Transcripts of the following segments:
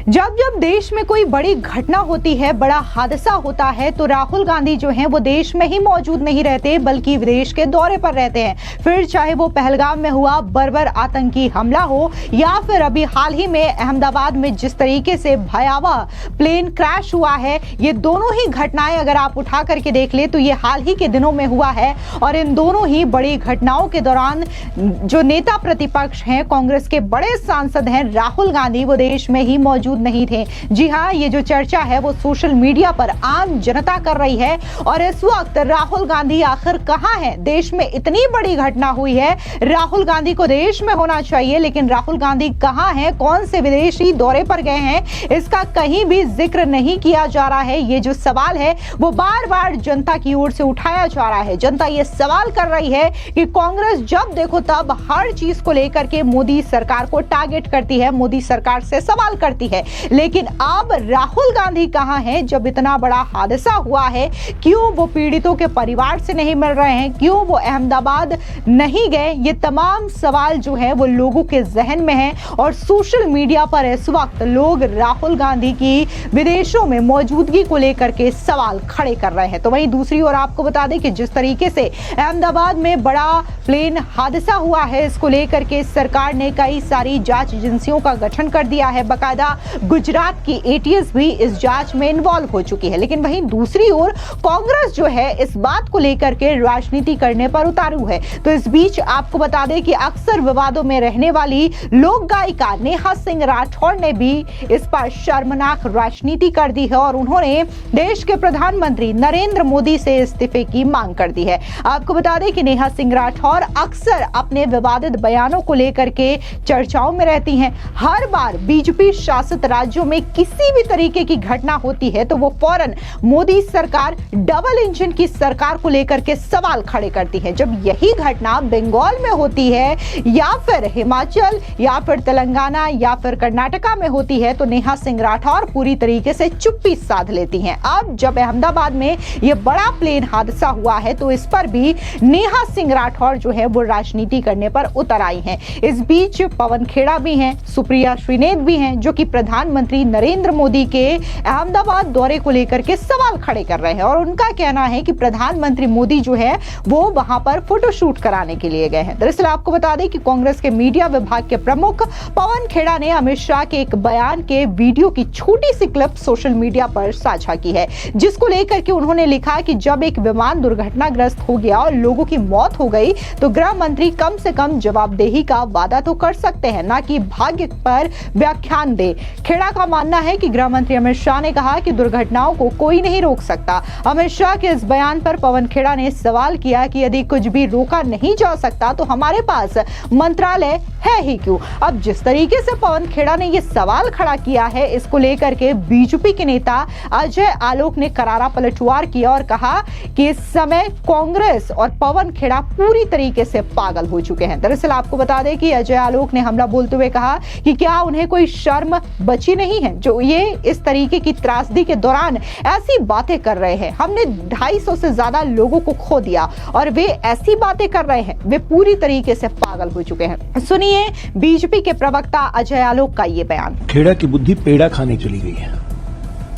जब जब देश में कोई बड़ी घटना होती है, बड़ा हादसा होता है, तो राहुल गांधी जो हैं वो देश में ही मौजूद नहीं रहते बल्कि विदेश के दौरे पर रहते हैं। फिर चाहे वो पहलगाम में हुआ बर्बर आतंकी हमला हो या फिर अभी हाल ही में अहमदाबाद में जिस तरीके से भयावह प्लेन क्रैश हुआ है, ये दोनों ही घटनाएं अगर आप उठा करके देख ले तो ये हाल ही के दिनों में हुआ है। और इन दोनों ही बड़ी घटनाओं के दौरान जो नेता प्रतिपक्ष हैं, कांग्रेस के बड़े सांसद हैं राहुल गांधी, वो देश में ही मौजूद नहीं थे। जी हां, ये जो चर्चा है वो सोशल मीडिया पर आम जनता कर रही है। और इस वक्त राहुल गांधी आखिर कहां हैं? देश में इतनी बड़ी घटना हुई है, राहुल गांधी को देश में होना चाहिए, लेकिन राहुल गांधी कहां हैं? कौन से विदेशी दौरे पर गए हैं? इसका कहीं भी जिक्र नहीं किया जा रहा है। ये जो सवाल है वो बार बार जनता की ओर से उठाया जा रहा है। जनता ये सवाल कर रही है कि कांग्रेस जब देखो तब हर चीज को लेकर के मोदी सरकार को टारगेट करती है, मोदी सरकार से सवाल करती है, लेकिन अब राहुल गांधी कहां हैं? जब इतना बड़ा हादसा हुआ है, क्यों वो पीड़ितों के परिवार से नहीं मिल रहे हैं? क्यों वो अहमदाबाद नहीं गए? ये तमाम सवाल जो है वो लोगों के जहन में है और सोशल मीडिया पर इस वक्त लोग राहुल गांधी की विदेशों में मौजूदगी को लेकर के सवाल खड़े कर रहे हैं। तो वहीं दूसरी ओर आपको बता दें कि जिस तरीके से अहमदाबाद में बड़ा प्लेन हादसा हुआ है, इसको लेकर के सरकार ने कई सारी जांच एजेंसियों का गठन कर दिया है। बाकायदा गुजरात की एटीएस भी इस जांच में इन्वॉल्व हो चुकी है। लेकिन वहीं दूसरी ओर कांग्रेस जो है इस बात को लेकर के राजनीति करने पर उतारू है। तो इस बीच आपको बता दें कि अक्सर विवादों में रहने वाली लोक गायिका नेहा सिंह राठौर ने भी इस पर शर्मनाक राजनीति कर दी है और उन्होंने देश के प्रधानमंत्री नरेंद्र मोदी से इस्तीफे की मांग कर दी है। आपको बता दें कि नेहा सिंह राठौर अक्सर अपने विवादित बयानों को लेकर के चर्चाओं में रहती हैं। हर बार बीजेपी शासित राज्यों में किसी भी तरीके की घटना होती है तो वो फौरन मोदी सरकार, डबल इंजन की सरकार को लेकर के सवाल खड़े करती है। जब यही घटना बंगाल में होती है या फिर हिमाचल या फिर तेलंगाना या फिर कर्नाटका में होती है तो नेहा सिंह राठौर पूरी तरीके से चुप्पी साध लेती हैं। अब जब अहमदाबाद में यह बड़ा प्लेन हादसा हुआ है तो इस पर भी नेहा सिंह राठौर जो है वो राजनीति करने पर उतर आई हैं। इस बीच पवन खेड़ा भी हैं, सुप्रिया श्रीनेत भी हैं, जो कि प्रधानमंत्री नरेंद्र मोदी के अहमदाबाद दौरे को लेकर के सवाल खड़े कर रहे हैं और उनका कहना है कि प्रधानमंत्री मोदी जो है वो वहां पर फोटोशूट कराने के लिए गए हैं। दरअसल आपको बता दें कि कांग्रेस के मीडिया विभाग के प्रमुख पवन खेड़ा ने अमित शाह के एक बयान के वीडियो की छोटी सी क्लिप सोशल मीडिया पर साझा की है, जिसको लेकर के उन्होंने लिखा कि जब एक विमान दुर्घटनाग्रस्त हो गया और लोगों की मौत हो गई तो गृह मंत्री कम से कम जवाबदेही का वादा तो कर सकते हैं, ना कि भाग्य पर व्याख्यान दे। खेड़ा का मानना है कि गृह मंत्री अमित शाह ने कहा कि दुर्घटनाओं को कोई नहीं रोक सकता। अमित शाह के इस बयान पर पवन खेड़ा ने सवाल किया कि यदि कुछ भी रोका नहीं जा सकता तो हमारे पास मंत्रालय है ही क्यों? अब जिस तरीके से पवन खेड़ा ने यह सवाल खड़ा किया है, इसको लेकर के बीजेपी के नेता अजय आलोक ने करारा पलटवार किया और कहा कि इस समय कांग्रेस और पवन खेड़ा पूरी तरीके से पागल हो चुके हैं। दरअसल आपको बता दें कि अजय आलोक ने हमला बोलते हुए कहा कि क्या उन्हें कोई शर्म बची नहीं है जो ये इस तरीके की त्रासदी के दौरान ऐसी बातें कर रहे हैं? हमने 250 से ज्यादा लोगों को खो दिया और वे ऐसी बातें कर रहे हैं, वे पूरी तरीके से पागल हो चुके हैं। सुनिए बीजेपी के प्रवक्ता अजय आलोक का ये बयान। खेड़ा की बुद्धि पेड़ा खाने चली गई है,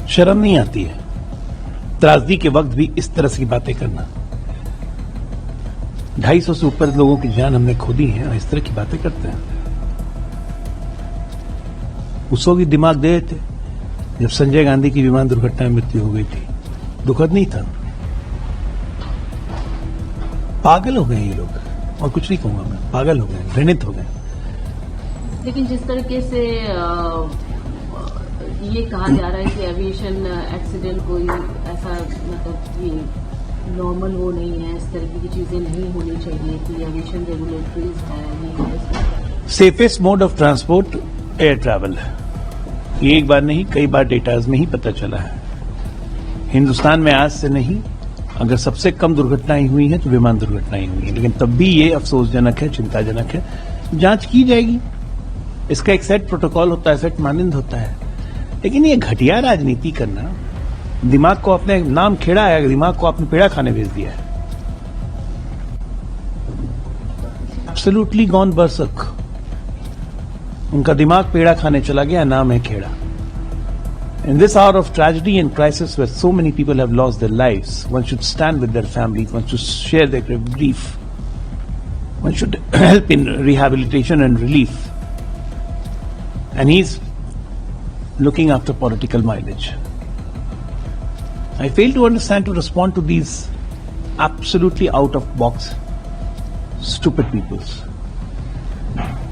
शर्म नहीं आती है त्रासदी के वक्त भी इस तरह की बातें करना। 250 से ऊपर लोगों की जान हमने खो दी है और इस तरह की बातें करते हैं। उस वक्त दिमाग दे थे जब संजय गांधी की विमान दुर्घटना में मृत्यु हो गई थी, दुखद नहीं था? पागल हो गए ये लोग, और कुछ नहीं कहूंगा मैं, पागल हो गए, घृणित हो गए। लेकिन जिस तरीके से ये कहा जा रहा है कि एविएशन एक्सीडेंट कोई ऐसा मतलब ये नॉर्मल वो नहीं है, इस तरीके की चीजें नहीं होनी चाहिए कि एविएशन रेगुलेटरीज है। Safest mode of transport air travel है, ये एक बार नहीं कई बार डेटाज में ही पता चला है। हिंदुस्तान में आज से नहीं, अगर सबसे कम दुर्घटनाएं हुई हैं तो विमान दुर्घटनाएं हुई हैं, लेकिन तब भी ये अफसोसजनक है, चिंताजनक है। जांच की जाएगी, इसका एक सेट प्रोटोकॉल होता है, सेट मानदंड होता है। लेकिन ये घटिया राजनीति करना, दिमाग को अपने नाम खेड़ा है, दिमाग को आपने पेड़ा खाने भेज दिया है। एब्सोल्युटली गॉन बरसक, उनका दिमाग पेड़ा खाने चला गया, नाम है Kheda. In this hour of tragedy and crisis where so many people have lost their lives, one should stand with their families, one should share their grief, one should help in rehabilitation and relief. And he's looking after political mileage. I fail to understand to respond to these absolutely out-of-box, stupid peoples.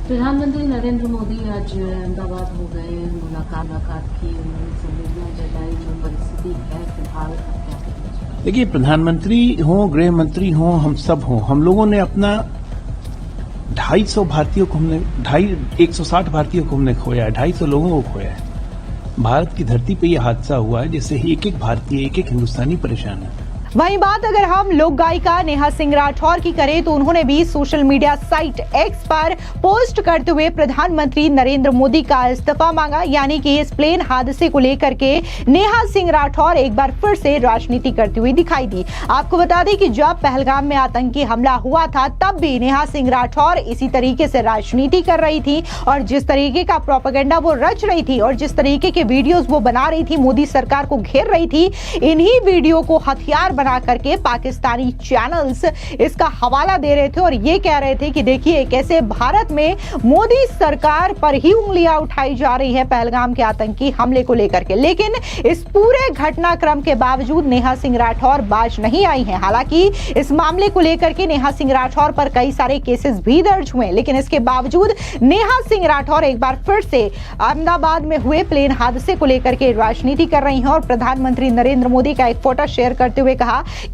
प्रधानमंत्री नरेंद्र मोदी आज अहमदाबाद हो गए, मुलाकात की, उन्होंने संवेदना जताई, जो परिस्थिति है फिलहाल क्या कहेंगे? देखिए, प्रधानमंत्री हो, गृह मंत्री हो, हम सब हो, हम लोगों ने अपना 250 भारतीयों को हमने 160 भारतीयों को हमने खोया है, 250 लोगों को खोया है। भारत की धरती पे ये हादसा हुआ है जिससे एक एक भारतीय, एक एक हिंदुस्तानी परेशान है। वहीं बात अगर हम लोक गायिका नेहा सिंह राठौर की करें तो उन्होंने भी सोशल मीडिया साइट एक्स पर पोस्ट करते हुए प्रधानमंत्री नरेंद्र मोदी का इस्तीफा मांगा। यानी कि इस प्लेन हादसे को लेकर के नेहा सिंह राठौर एक बार फिर से राजनीति करती हुई दिखाई दी। आपको बता दें कि जब पहलगाम में आतंकी हमला हुआ था तब भी नेहा सिंह राठौर इसी तरीके से राजनीति कर रही थी और जिस तरीके का प्रोपेगेंडा वो रच रही थी और जिस तरीके के वीडियोज वो बना रही थी, मोदी सरकार को घेर रही थी, इन्हीं वीडियो को हथियार बना करके पाकिस्तानी चैनल्स इसका हवाला दे रहे थे और ये कह रहे थे कि देखिए कैसे भारत में मोदी सरकार पर ही उंगलियां उठाई जा रही है पहलगाम के आतंकी हमले को लेकर के। लेकिन इस पूरे घटनाक्रम के बावजूद नेहा सिंह राठौर बाज नहीं आई हैं। हालांकि इस मामले को लेकर के नेहा सिंह राठौर पर कई सारे केसेस भी दर्ज हुए, लेकिन इसके बावजूद नेहा सिंह राठौर एक बार फिर से अहमदाबाद में हुए प्लेन हादसे को लेकर के राजनीति कर रही हैं और प्रधानमंत्री नरेंद्र मोदी का एक फोटो शेयर करते हुए कहा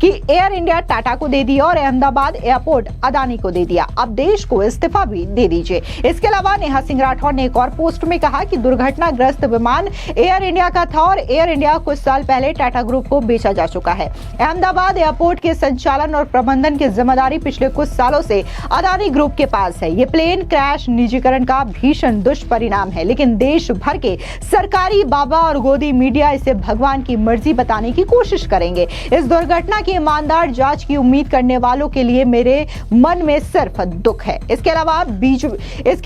कि एयर इंडिया टाटा को दे दिया और अहमदाबाद एयरपोर्ट अदानी को दे दिया, अब देश को इस्तीफा भी दे दीजिए। इसके अलावा नेहा सिंह राठौर ने एक और पोस्ट में कहा कि दुर्घटनाग्रस्त विमान एयर इंडिया का था और एयर इंडिया कुछ साल पहले टाटा ग्रुप को बेचा जा चुका है। अहमदाबाद एयरपोर्ट के संचालन और प्रबंधन की जिम्मेदारी पिछले कुछ सालों से अदानी ग्रुप के पास है। ये प्लेन क्रैश निजीकरण का भीषण दुष्परिणाम है, लेकिन देश भर के सरकारी बाबा और गोदी मीडिया इसे भगवान की मर्जी बताने की कोशिश करेंगे। इस दुर्घटना की ईमानदार जांच की उम्मीद करने वालों के लिए मेरे मन में सिर्फ दुख है। इसके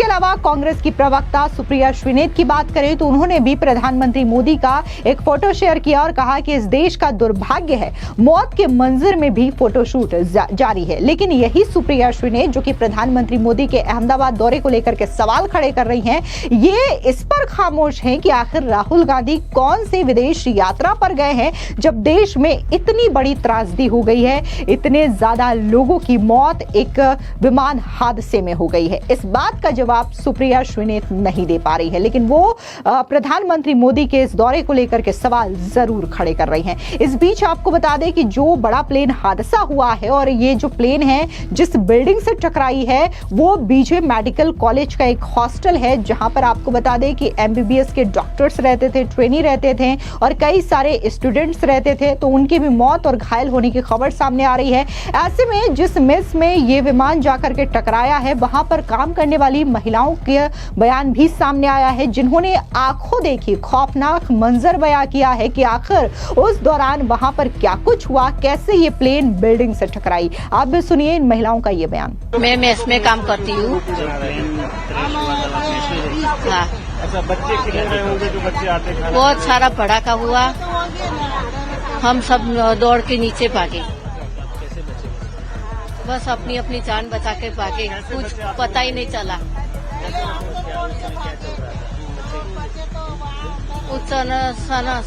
अलावा कांग्रेस की प्रवक्ता सुप्रिया श्रीनेत की बात करें तो उन्होंने भी प्रधानमंत्री मोदी का एक फोटो शेयर किया और कहा कि इस देश का दुर्भाग्य है मौत के मंजर में भी फोटोशूट जारी है। लेकिन यही सुप्रिया श्रीनेत जो कि प्रधानमंत्री मोदी के अहमदाबाद दौरे को लेकर के सवाल खड़े कर रही हैं, ये इस पर खामोश हैं कि आखिर राहुल गांधी कौन सी विदेश यात्रा पर गए हैं जब देश में इतनी बड़ी त्रासदी हो गई है, इतने ज्यादा लोगों की मौत एक विमान हादसे में हो गई है। इस बात का जवाब सुप्रिया श्रीनेत नहीं दे पा रही है, लेकिन वो प्रधानमंत्री मोदी के इस दौरे को लेकर के सवाल जरूर खड़े कर रही हैं। इस बीच आपको बता दें कि जो बड़ा प्लेन हादसा हुआ है और ये जो प्लेन है जिस बिल्डिंग से टकराई है वो बीजे मेडिकल कॉलेज का एक हॉस्टल है, जहां पर आपको बता दें कि एमबीबीएस के डॉक्टर्स रहते थे, ट्रेनी रहते थे और कई सारे स्टूडेंट्स रहते थे, तो उनकी भी मौत और घायल होने की खबर सामने आ रही है। ऐसे में जिस मेस में ये विमान जाकर के टकराया है वहां पर काम करने वाली महिलाओं के बयान भी सामने आया है, जिन्होंने आंखों देखी खौफनाक मंजर बयां किया है कि आखिर उस दौरान वहां पर क्या कुछ हुआ, कैसे ये प्लेन बिल्डिंग से टकराई। आप भी सुनिए इन महिलाओं का ये बयान। मैं मेस में काम करती हूँ। हाँ, अच्छा, बच्चे कितने रहे होंगे जो बच्चे आते खाना? बहुत सारा भड़ाका हुआ, हम सब दौड़ के नीचे भागे, बस अपनी अपनी जान बचा के भागे, कुछ पता ही नहीं चला। उस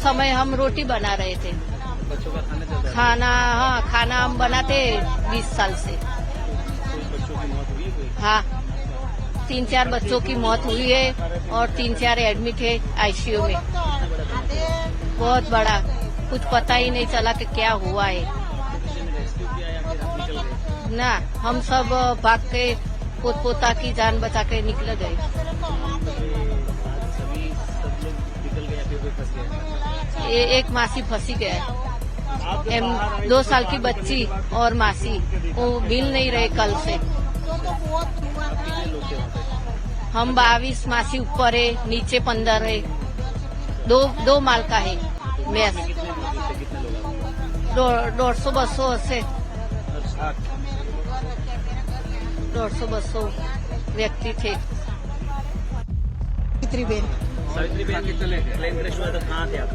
समय हम रोटी बना रहे थे, खाना हम बनाते 20 साल से। हाँ, 3-4 बच्चों की मौत हुई है और 3-4 एडमिट है आईसीयू में। बहुत बड़ा, कुछ पता ही नहीं चला कि क्या हुआ है ना। हम सब भाग के पोता की जान बचा के निकल गए। एक मासी फंसी गया, 2 साल की बच्ची और मासी, वो मिल नहीं रहे कल से। हम 22 मासी ऊपर है, नीचे 15 है, दो माल का है मैस। 150-200 से 150-200 व्यक्ति थे। बेन सावित्री बहन प्लेन क्रैश हुआ था, कहाँ थे आप?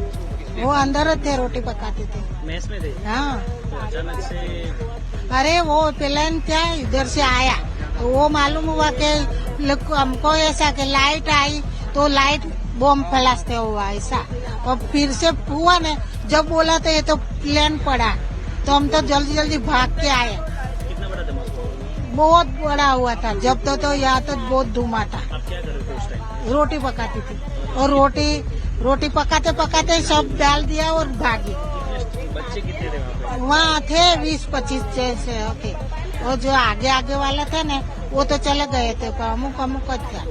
वो अंदर थे, रोटी पकाते थे। मैस में थे? हाँ, तो अचानक से अरे वो प्लेन क्या इधर से आया, वो मालूम हुआ कि हमको ऐसा कि लाइट आई तो लाइट बम फैलाते हुआ ऐसा, और फिर से हुआ ने जब बोला तो ये तो प्लेन पड़ा, तो हम तो जल्दी जल्दी भाग के आए। कितना बड़ा धमाका हुआ? बहुत बड़ा हुआ था, जब तो यहाँ तो बहुत धुआं था। आप क्या कर रहे थे उस टाइम? रोटी पकाती थी, और रोटी पकाते पकाते सब डाल दिया और भागी। बच्चे कितने थे वहाँ वहाँ थे 20-25 जैसे थे, और जो आगे आगे वाला था ना वो तो चले गए थे, अमुक अमुक था।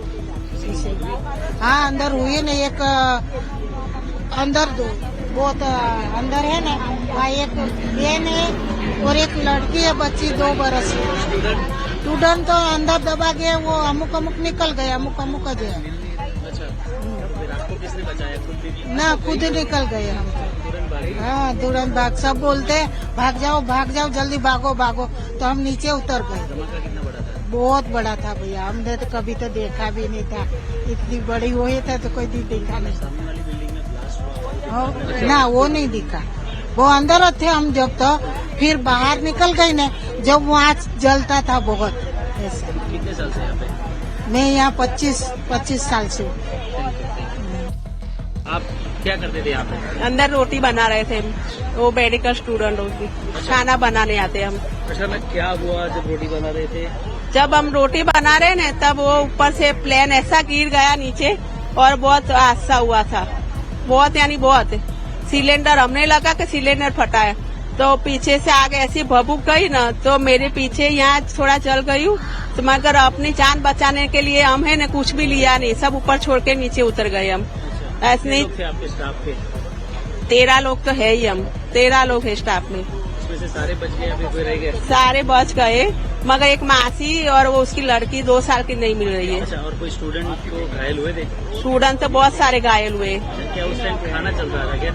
हाँ, अंदर हुई ना एक, अंदर दो बहुत अंदर है ना, वहाँ एक बहन है और एक लड़की है, बच्ची 2 बरस की। स्टूडेंट तो अंदर दबा गए, वो अमुक अमुक निकल गए, अमुक अमुक गए। अच्छा, फिर आपको किसने बचाया? खुद भी? ना, खुद निकल गए हम तो। तुरंत भागे? हाँ, तुरंत भाग, सब बोलते भाग जाओ जल्दी भागो भागो, तो हम नीचे उतर गए। धमाका कितना बड़ा था? बहुत बड़ा था भैया, हमने तो कभी तो देखा भी नहीं था, इतनी बड़ी हुई था तो कोई देखा नहीं। सामने वाली बिल्डिंग में ब्लास्ट हुआ? ना, वो नहीं दिखा, वो अंदर थे हम जब, तो फिर बाहर निकल गए ना जब वहाँ जलता था बहुत ऐसा। कितने साल से यहाँ पे? मैं यहाँ 25 साल से। आप क्या करते थे यहाँ पे? अंदर रोटी बना रहे थे, वो मेडिकल स्टूडेंट होगी, खाना बनाने आते हम। अच्छा, मैं क्या हुआ जब रोटी बना रहे थे? जब हम रोटी बना रहे ना तब वो ऊपर से प्लेन ऐसा गिर गया नीचे, और बहुत हादसा हुआ था, बहुत यानी बहुत। सिलेंडर हमने लगा कि सिलेंडर फटा है, तो पीछे से आगे ऐसी भभूक गई ना, तो मेरे पीछे यहाँ थोड़ा जल गई हूँ, तो मगर अपनी जान बचाने के लिए हम है ना कुछ भी लिया नहीं, सब ऊपर छोड़ के नीचे उतर गए हम। ऐसे नहीं, थे आपके स्टाफ के? 13 लोग तो है ही हम, 13 लोग है स्टाफ में। उसमें से सारे बच गए या फिर कोई रह गए? सारे बच गए, मगर एक मासी और वो उसकी लड़की 2 साल की नहीं मिल रही है। अच्छा, और कोई स्टूडेंट को घायल हुए थे? स्टूडेंट तो बहुत सारे घायल हुए। क्या उस टाइम खाना चल रहा था क्या?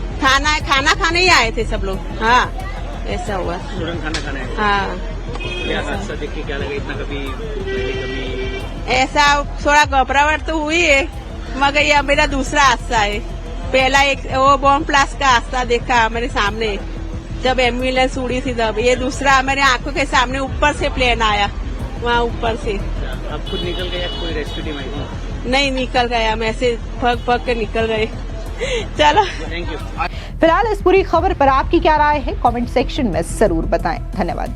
खाना खाने ही आए थे सब लोग। हाँ, ऐसा हुआ। स्टूडेंट खाना खाने आए? हाँ, क्या हादसा देख के क्या लगा? इतना कभी ऐसा थोड़ा घबराहट तो हुई है, मगर यह मेरा दूसरा हादसा है। पहला एक वो बॉम्ब ब्लास्ट का हादसा देखा मेरे सामने, जब एम्बुलेंस उड़ी थी तब। ये दूसरा मेरे आंखों के सामने ऊपर से प्लेन आया, वहाँ ऊपर से। आप खुद निकल गए या कोई रेस्क्यू टीम आई थी? नहीं निकल गया, हम ऐसे भग के निकल गए। चलो, थैंक यू। फिलहाल इस पूरी खबर पर आपकी क्या राय है, कमेंट सेक्शन में जरूर बताएं। धन्यवाद।